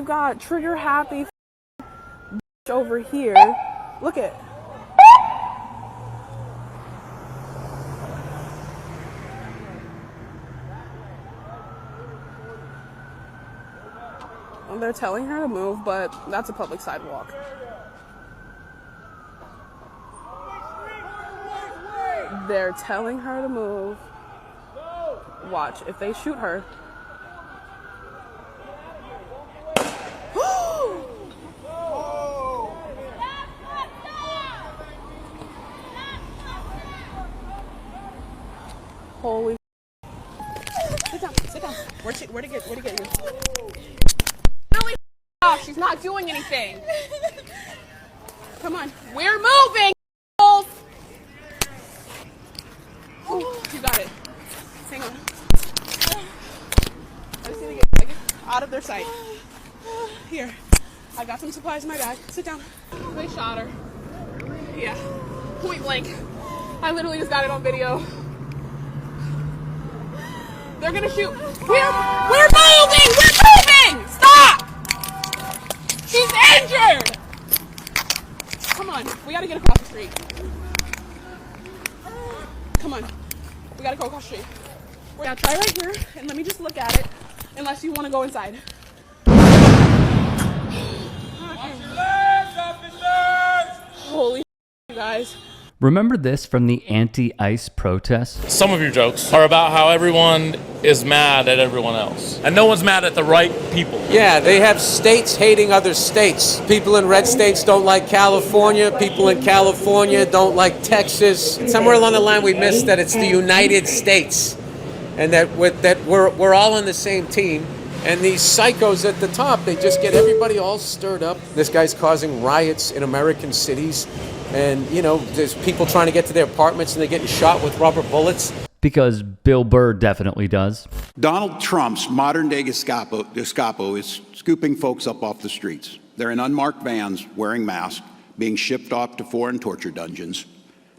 we've got trigger happy over here. Look at. They're telling her to move, but that's a public sidewalk. They're telling her to move. Watch, if they shoot her. Holy. Sit down, sit down. Where'd he get you? Really? She's not doing anything. Come on. We're moving. Ooh, you got it. Hang on. I just need to get out of their sight. Here. I got some supplies in my bag. Sit down. They shot her. Yeah. Point blank. I literally just got it on video. They're gonna shoot. We're moving! We're moving! Stop! She's injured! Come on, we gotta get across the street. Come on, we gotta go across the street. We're gonna try right here, and let me just look at it, unless you wanna go inside. Holy you guys. Remember this from the anti-ICE protests? Some of your jokes are about how everyone is mad at everyone else. And no one's mad at the right people. Yeah, they have states hating other states. People in red states don't like California. People in California don't like Texas. Somewhere along the line we missed that it's the United States. And that we're all on the same team. And these psychos at the top, they just get everybody all stirred up. This guy's causing riots in American cities. And, you know, there's people trying to get to their apartments and they're getting shot with rubber bullets. Because Bill Burr definitely does. Donald Trump's modern-day Gestapo is scooping folks up off the streets. They're in unmarked vans, wearing masks, being shipped off to foreign torture dungeons.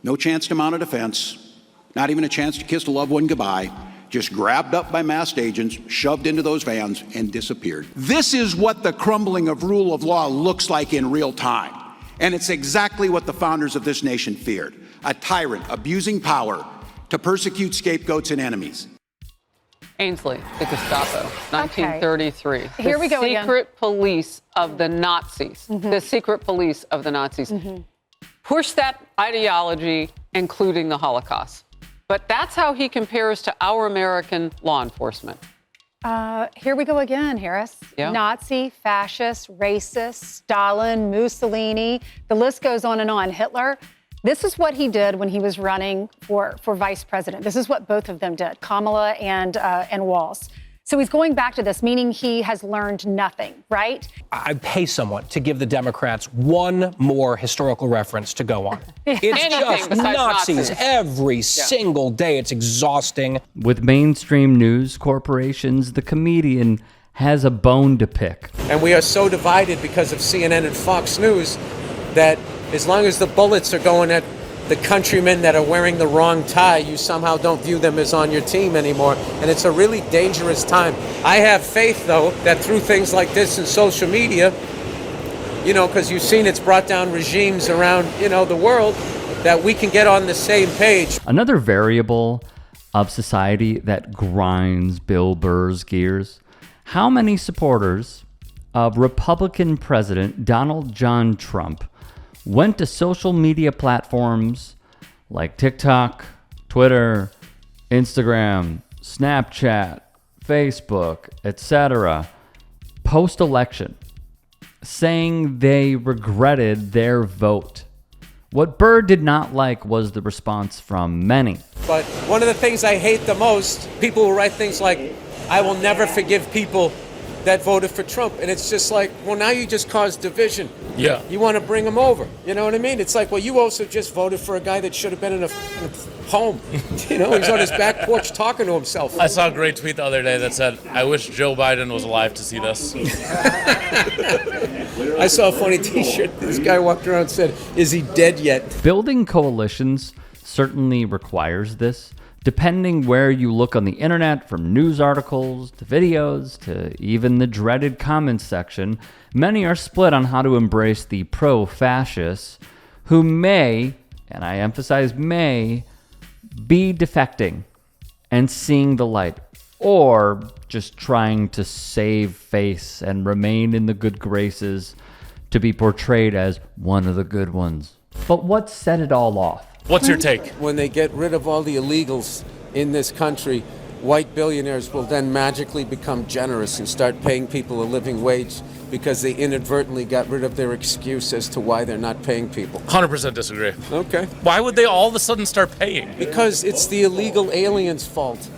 No chance to mount a defense, not even a chance to kiss a loved one goodbye. Just grabbed up by masked agents, shoved into those vans, and disappeared. This is what the crumbling of rule of law looks like in real time. And it's exactly what the founders of this nation feared. A tyrant abusing power to persecute scapegoats and enemies. Ainsley, the Gestapo, 1933. Okay. Here we go again. The secret police of the Nazis. The secret police of the Nazis. Push that ideology, including the Holocaust. But that's how he compares to our American law enforcement. Here we go again, Harris. Yeah. Nazi, fascist, racist, Stalin, Mussolini. The list goes on and on. Hitler. This is what he did when he was running for vice president. This is what both of them did, Kamala and Walz. So he's going back to this, meaning he has learned nothing, right? I pay someone to give the Democrats one more historical reference to go on. It's just Nazis every single day. It's exhausting. With mainstream news corporations, the comedian has a bone to pick. And we are so divided because of CNN and Fox News that as long as the bullets are going at the countrymen that are wearing the wrong tie, you somehow don't view them as on your team anymore. And it's a really dangerous time. I have faith, though, that through things like this and social media, you know, because you've seen it's brought down regimes around, you know, the world, that we can get on the same page. Another variable of society that grinds Bill Burr's gears. How many supporters of Republican President Donald John Trump went to social media platforms like TikTok, Twitter, Instagram, Snapchat, Facebook, etc., post-election, saying they regretted their vote? What Burr did not like was the response from many. But one of the things I hate the most, people will write things like, I will never forgive people that voted for Trump. And it's just like, well, now you just caused division. Yeah. You want to bring them over. You know what I mean? It's like, well, you also just voted for a guy that should have been in a home. You know, he's on his back porch talking to himself. I saw a great tweet the other day that said, I wish Joe Biden was alive to see this. I saw a funny t-shirt. This guy walked around and said, is he dead yet? Building coalitions certainly requires this, Depending where you look on the internet, from news articles to videos to even the dreaded comments section, many are split on how to embrace the pro-fascists who may, and I emphasize may, be defecting and seeing the light, or just trying to save face and remain in the good graces to be portrayed as one of the good ones. But what set it all off? What's your take? When they get rid of all the illegals in this country, white billionaires will then magically become generous and start paying people a living wage because they inadvertently got rid of their excuse as to why they're not paying people. 100% disagree. Okay. Why would they all of a sudden start paying? Because it's the illegal aliens' fault.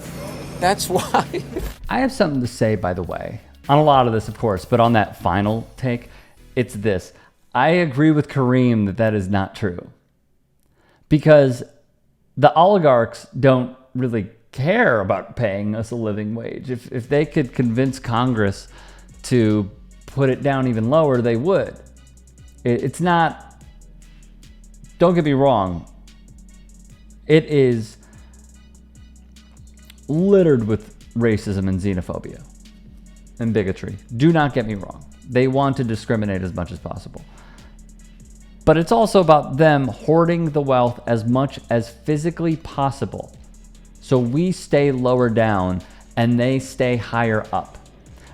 That's why. I have something to say, by the way, on a lot of this, of course, but on that final take, it's this. I agree with Kareem that that is not true. Because the oligarchs don't really care about paying us a living wage. If they could convince Congress to put it down even lower, they would. It's not, don't get me wrong, it is littered with racism and xenophobia and bigotry. Do not get me wrong. They want to discriminate as much as possible. But it's also about them hoarding the wealth as much as physically possible. So we stay lower down and they stay higher up.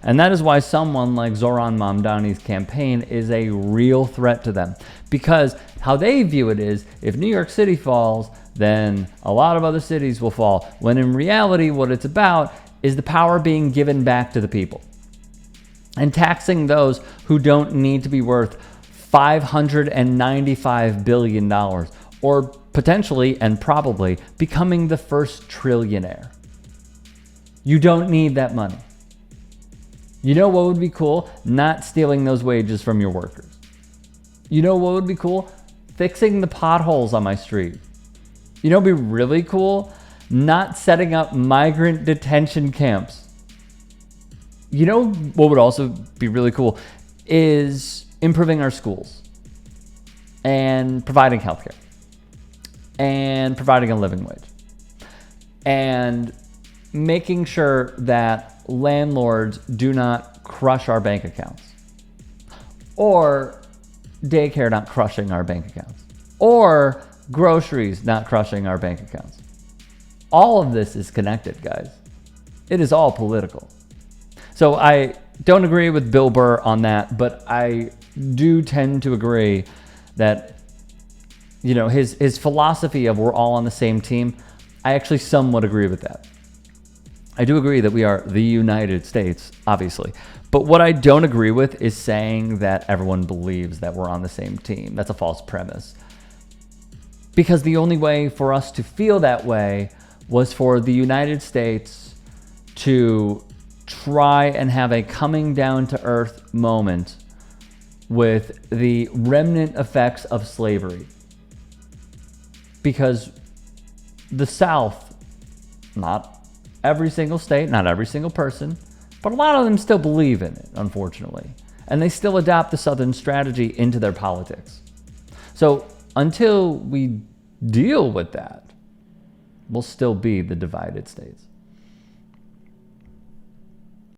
And that is why someone like Zoran Mamdani's campaign is a real threat to them. Because how they view it is, if New York City falls, then a lot of other cities will fall. When in reality, what it's about is the power being given back to the people. And taxing those who don't need to be worth $595 billion, or potentially and probably becoming the first trillionaire. You don't need that money. You know what would be cool? Not stealing those wages from your workers. You know what would be cool? Fixing the potholes on my street. You know what would be really cool? Not setting up migrant detention camps. You know what would also be really cool is improving our schools and providing healthcare and providing a living wage and making sure that landlords do not crush our bank accounts, or daycare not crushing our bank accounts, or groceries not crushing our bank accounts. All of this is connected, guys. It is all political. So I don't agree with Bill Burr on that, but I do tend to agree that, you know, his philosophy of we're all on the same team, I actually somewhat agree with that. I do agree that we are the United States, obviously. But what I don't agree with is saying that everyone believes that we're on the same team. That's a false premise. Because the only way for us to feel that way was for the United States to try and have a coming down to earth moment with the remnant effects of slavery. Because the South, not every single state, not every single person, but a lot of them still believe in it, unfortunately. And they still adopt the Southern strategy into their politics. So until we deal with that, we'll still be the divided states.